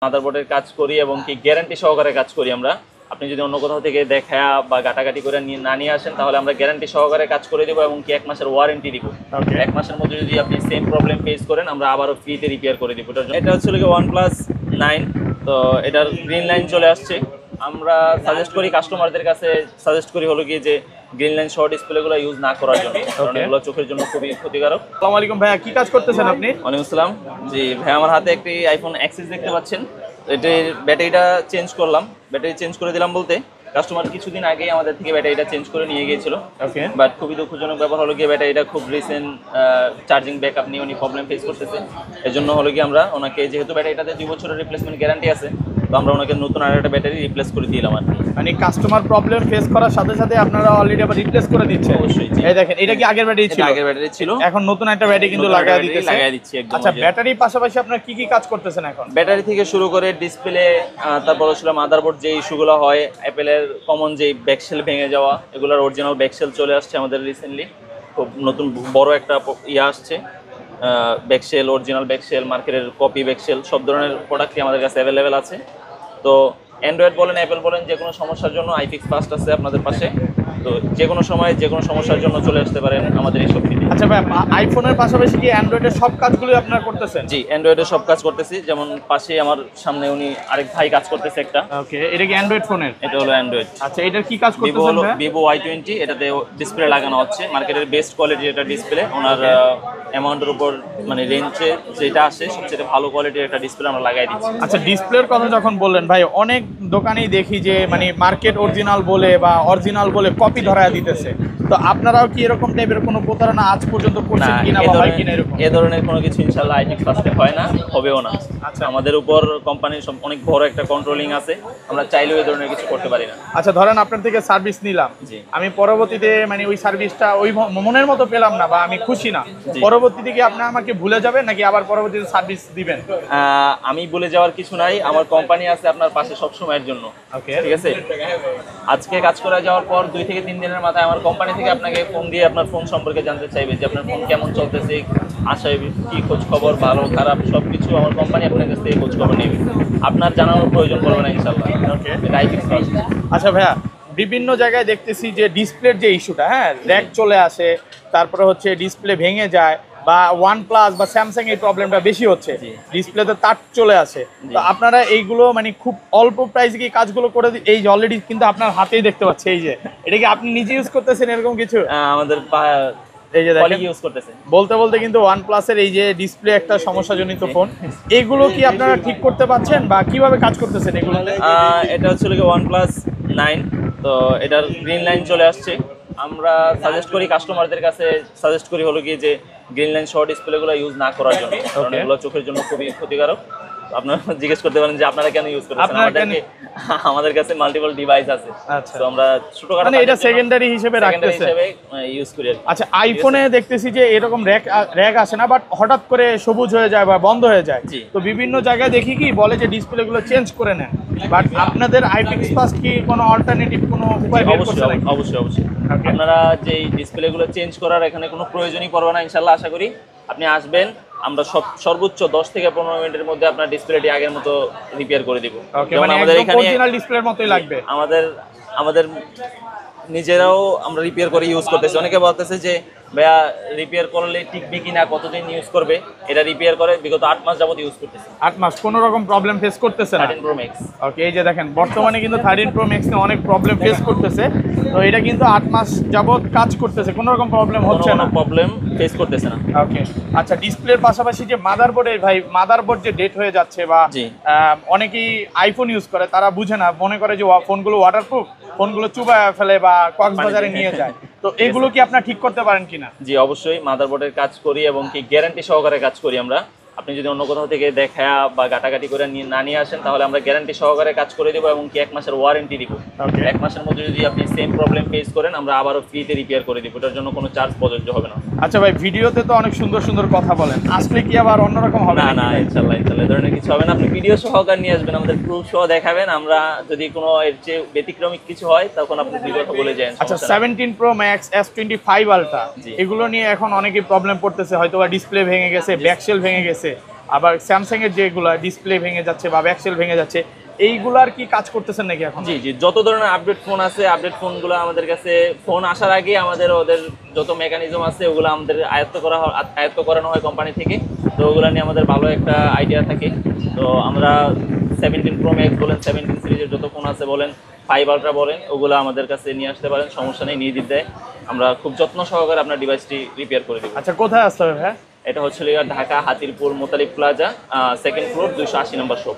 মাদারবোর্ডের কাজ করি এবং কি গ্যারান্টি সহকারে কাজ করি আমরা। আপনি যদি অন্য কোথাও থেকে দেখা বা ঘাটাঘাটি করে নিয়ে আসেন তাহলে আমরা গ্যারান্টি সহকারে কাজ করে দেবো এবং কি 1 মাসের ওয়ারেন্টি দিব। 1 মাসের মধ্যে যদি আপনি সেম প্রবলেম ফেস করেন আমরা আবারও ফ্রিতে রিপেয়ার করে দিব। এটা হচ্ছে কি OnePlus 9, তো এটার গ্রিন লাইন চলে আসছে। আমরা সাজেস্ট করি কাস্টমারদের কাছে সাজেস্ট করি হলো কি যে গ্রিন লাইন শর্ট ডিসপ্লেগুলো ইউজ না করার জন্য, কারণ এগুলো চোখের জন্য খুবই ক্ষতিকারক। আসসালামু আলাইকুম ভাইয়া, কি কাজ করতেছেন আপনি? ওয়ালাইকুম আসসালাম। জি ভাই, আমার হাতে একটি আইফোন এক্সিস দেখতে পাচ্ছেন। এটির ব্যাটারিটা চেঞ্জ করলাম। ব্যাটারি চেঞ্জ করে দিলাম বলতে কাস্টমার কিছুদিন আগেই আমাদের থেকে ব্যাটারিটা চেঞ্জ করে নিয়ে গিয়েছিল। বাট খুবই দুঃখজনক ব্যাপার হলো গিয়ে ব্যাটারিটা খুব রিসেন্ট চার্জিং ব্যাকআপ নিয়ে উনি প্রবলেম ফেস করতেছে। এর জন্য হলো কি আমরা ওনাকে, যেহেতু ব্যাটারিটাতে 2 বছরের রিপ্লেসমেন্ট গ্যারান্টি আছে, তো আমরা ওনাকে নতুন আরেকটা ব্যাটারি রিপ্লেস করে দিলাম আর কি। মানে কাস্টমার প্রবলেম ফেস করার সাথে সাথে আপনারা অলরেডি আবার রিপ্লেস করে দিচ্ছেন? অবশ্যই। এই দেখেন, এটা কি আগের ব্যাটারি ছিল? আগের ব্যাটারি ছিল, এখন নতুন একটা ব্যাটারি কিন্তু লাগাই দিচ্ছি একদম। আচ্ছা, ব্যাটারির পাশাপাশি আপনারা কি কি কাজ করতেছেন এখন? ব্যাটারি থেকে শুরু করে ডিসপ্লে, তারপর ছিল মাদারবোর্ড, যে ইস্যুগুলো হয় অ্যাপেলের কমন যেই ব্যাকশেল ভেঙে যাওয়া, এগুলোর অরিজিনাল ব্যাকশেল চলে আসছে আমাদের রিসেন্টলি। খুব নতুন বড় একটা আসছে ব্যাকশেল, অরিজিনাল ব্যাকশেল, মার্কেটের কপি ব্যাকশেল, সব ধরনের প্রোডাক্টই আমাদের কাছে অ্যাভেলেবেল আছে। তো অ্যান্ড্রয়েড বলেন অ্যাপেল বলেন, যে কোনো সমস্যার জন্য আইফিক্স ফাস্ট আছে আপনাদের পাশে। তো যে কোনো সময় যে কোনো সমস্যার জন্য চলে আসতে পারেন আমাদের এই শপটিতে। আচ্ছা ভাই, আইফোনের পাশাপাশি কি অ্যান্ড্রয়েডের সব কাজগুলো আপনারা করতেছেন? জি, অ্যান্ড্রয়েডের সব কাজ করতেছি। যেমন পাশে আমার সামনে উনি আরেক ভাই কাজ করতেছে একটা। ওকে, এটা কি অ্যান্ড্রয়েড ফোনের? এটা হলো অ্যান্ড্রয়েড। আচ্ছা, এটার কি কাজ করতেছেন? Vivo Y20, এটাতে ডিসপ্লে লাগানো হচ্ছে, মার্কেটের বেস্ট কোয়ালিটির একটা ডিসপ্লে। ওনার অ্যামাউন্টের উপর মানে রেঞ্জে যেটা আসে সবচেয়ে ভালো কোয়ালিটির একটা ডিসপ্লে আমরা লাগাই দিচ্ছি। আচ্ছা, ডিসপ্লের কথা যখন বললেন ভাই, অনেক দোকানেই দেখি যে মানে মার্কেট অরিজিনাল বলে বা অরিজিনাল বলে কপি ধরায় দিতেছে। তো আপনারাও কি এরকম টাইপের কোনো প্রতারণা আজ পর্যন্ত করছেন কিনা বা হয় কিনা এরকম? এই ধরনের কোনো কিছু ইনশাআল্লাহ আইফিক্স ফাস্টে হয় না, হবেও না। আচ্ছা, আমাদের উপর কোম্পানির অনেক বড় একটা কন্ট্রোলিং আছে, আমরা চাইলেও এই ধরনের কিছু করতে পারি না। আচ্ছা, ধরেন আপনার থেকে সার্ভিস নিলাম, আমি পরবর্তীতে মানে ওই সার্ভিসটা ওই মনের মতো পেলাম না বা আমি খুশি না, পরবর্তীতে কি আপনি আমাকে ভুলে যাবেন নাকি আবার পরবর্তীতে সার্ভিস দিবেন? আমি ভুলে যাওয়ার কিছু নাই, আমার কোম্পানি আছে আপনার পাশে সব সময়ের জন্য। ঠিক আছে, আজকে কাজ করে যাওয়ার পর 2 থেকে 3 দিনের মাথায় আমার কোম্পানি থেকে আপনাকে ফোন দিয়ে আপনার ফোন সম্পর্কে জানতে চাইবে যে আপনার ফোন কেমন চলতেছে, আশায় কি খোঁজ খবর, ভালো খারাপ সবকিছু আমার কোম্পানি আপনার কাছ থেকে খোঁজ খবর নেবে। আপনার জানানোর প্রয়োজন পড়বে না ইনশাআল্লাহ। এটা আইফিক্স ফাস্ট। আচ্ছা ভাইয়া, বিভিন্ন জায়গায় দেখতেছি যে ডিসপ্লের যে ইস্যুটা, হ্যাঁ, র্যাক চলে আসে, তারপরে হচ্ছে ডিসপ্লে ভেঙে যায়, বা OnePlus বা স্যামসাং এই প্রবলেমটা বেশি হচ্ছে, ডিসপ্লেতে তার চলে আসে। তো আপনারা এইগুলো মানে খুব অল্প প্রাইসে কি কাজগুলো করে এই যে অলরেডি কিন্তু আপনার হাতেই দেখতে পাচ্ছি, এই যে এটা কি আপনি নিজে ইউজ করতেছেন এরকম কিছু? আমাদের এই যে দেখেন ইউজ করতেছে। বলতে বলতে কিন্তু OnePlus এর এই যে ডিসপ্লে একটা সমস্যাজনিত ফোন, এগুলো কি আপনারা ঠিক করতে পারছেন বা কিভাবে কাজ করতেছেন এগুলো? এটা হচ্ছে কি OnePlus 9, তো এটার গ্রিন লাইন চলে আসছে। আমরা সাজেস্ট করি কাস্টমারদের কাছে সাজেস্ট করি হলো কি যে গ্রিন লাইন শর্ট ডিসপ্লেগুলো ইউজ না করার জন্য, কারণ এগুলো চোখের জন্য খুবই ক্ষতিকারক। আপনারা জিজ্ঞেস করতে পারেন যে আপনারা কেন ইউজ করতেছেন, আমাদের কাছে মাল্টিপল ডিভাইস আছে। তো আমরা ছোটখাটো মানে এটা সেকেন্ডারি হিসেবে রাখতেছি, ইউজ করি। আচ্ছা, আইফোনে দেখতেছি যে এরকম র‍্যাক আসে না, বাট হঠাৎ করে সবুজ হয়ে যায় বা বন্ধ হয়ে যায়। তো বিভিন্ন জায়গায় দেখি কি বলে যে ডিসপ্লেগুলো চেঞ্জ করে নেন, বাট আপনাদের আইফিক্স ফাস্ট কি কোনো অল্টারনেটিভ কোনো উপায় বের করছে নাকি? অবশ্যই অবশ্যই। আপনারা যে ডিসপ্লেগুলো চেঞ্জ করার এখানে কোনো প্রয়োজনই পড়বে না ইনশাআল্লাহ। আশা করি আপনি আসবেন, আমরা সর্বোচ্চ 10 থেকে 15 মিনিটের মধ্যে আপনার ডিসপ্লেটি আগের মতো রিপেয়ার করে দিব। মানে আমাদের এখানে অরিজিনাল ডিসপ্লের মতোই লাগবে। আমাদের নিজেরাও আমরা রিপেয়ার করে ইউজ করতেছি। অনেকে বলতেছে যে ভাইয়া রিপেয়ার করলে টিকবে কিনা, কতদিন ইউজ করবে, এটা রিপেয়ার করে বিগত 8 মাস যাবত ইউজ করতেছি। 8 মাস কোনো রকম প্রবলেম ফেস করতেছে না? 13 Pro Max। ওকে, এই যে দেখেন বর্তমানে কিন্তু 13 Pro Max এ অনেক প্রবলেম ফেস করতেছে, তো এটা কিন্তু 8 মাস যাবত কাজ করতেছে, কোনো রকম প্রবলেম হচ্ছে না, প্রবলেম ফেস করতেছে না। ওকে। আচ্ছা, ডিসপ্লের পাশাপাশি যে মাদারবোর্ডের ভাই, মাদারবোর্ড যে ডেট হয়ে যাচ্ছে বা অনেকেই আইফোন ইউজ করে তারা বুঝে না, মনে করে যে ফোনগুলো ওয়াটারপ্রুফ, ফোনগুলো চুবায় ফেলে বা কক্সবাজারে নিয়ে যায়, তো এগুলো কি আপনারা ঠিক করতে পারেন কিনা? জি অবশ্যই, মাদারবোর্ডের কাজ করি এবং কি গ্যারান্টি সহকারে কাজ করি আমরা। আপনি যদি অন্য কোথাও থেকে দেখা বা ঘাটাঘাটি করে নিয়ে আসেন তাহলে আমরা গ্যারান্টি সহকারে কাজ করে দেবো এবং কি 1 মাসের ওয়ারেন্টি দিব। 1 মাসের মধ্যে যদি আপনি সেম প্রবলেম ফেস করেন আমরা আবারও ফ্রিতে রিপেয়ার করে দিব, এটার জন্য কোনো চার্জ প্রযোজ্য হবে না। আচ্ছা ভাই, ভিডিওতে তো অনেক সুন্দর সুন্দর কথা বলেন, আসলে কি আবার অন্যরকম হবে? না না, ইনশাআল্লাহ এই ধরনের কিছু হবে না। আপনি ভিডিও সহকারে নিয়ে আসবেন, আমাদের প্রুফ সহ দেখাবেন, আমরা যদি কোনো এর চেয়ে ব্যতিক্রমিক কিছু হয় তখন আপনি দুই কথা বলে যান। আচ্ছা, 17 Pro Max, S25 Ultra এগুলো নিয়ে এখন অনেকেই প্রবলেম পড়তেছে, হয়তো বা ডিসপ্লে ভেঙে গেছে, ব্যাকশেল ভেঙে গেছে, আবার স্যামসাং এর যেগুলো ডিসপ্লে ভেঙে যাচ্ছে বা ব্যাকসেল ভেঙে যাচ্ছে, এইগুলার কি কাজ করতেছেন নাকি এখন? জি জি, যত ধরনের আপডেট ফোন আছে, আপডেট ফোনগুলো আমাদের কাছে ফোন আসার আগে আমাদের ওদের যত মেকানিজম আছে ওগুলো আমাদের আয়ত্ত করানো হয় কোম্পানি থেকে। তো ওগুলো নিয়ে আমাদের ভালো একটা আইডিয়া থাকে। তো আমরা 17 Pro Max বলেন, 17 সিরিজের যত ফোন আছে বলেন, 5 Ultra বলেন, ওগুলো আমাদের কাছে নিয়ে আসতে পারেন, সমস্যা নেই, নিয়ে দিতে দেয়। আমরা খুব যত্ন সহকারে আপনার ডিভাইসটি রিপেয়ার করে দেবো। আচ্ছা, কোথায় আসতে হবে ভাই? এটা হচ্ছে Dhaka Hatirpool Motalib plaza, 2nd floor, 280 number shop.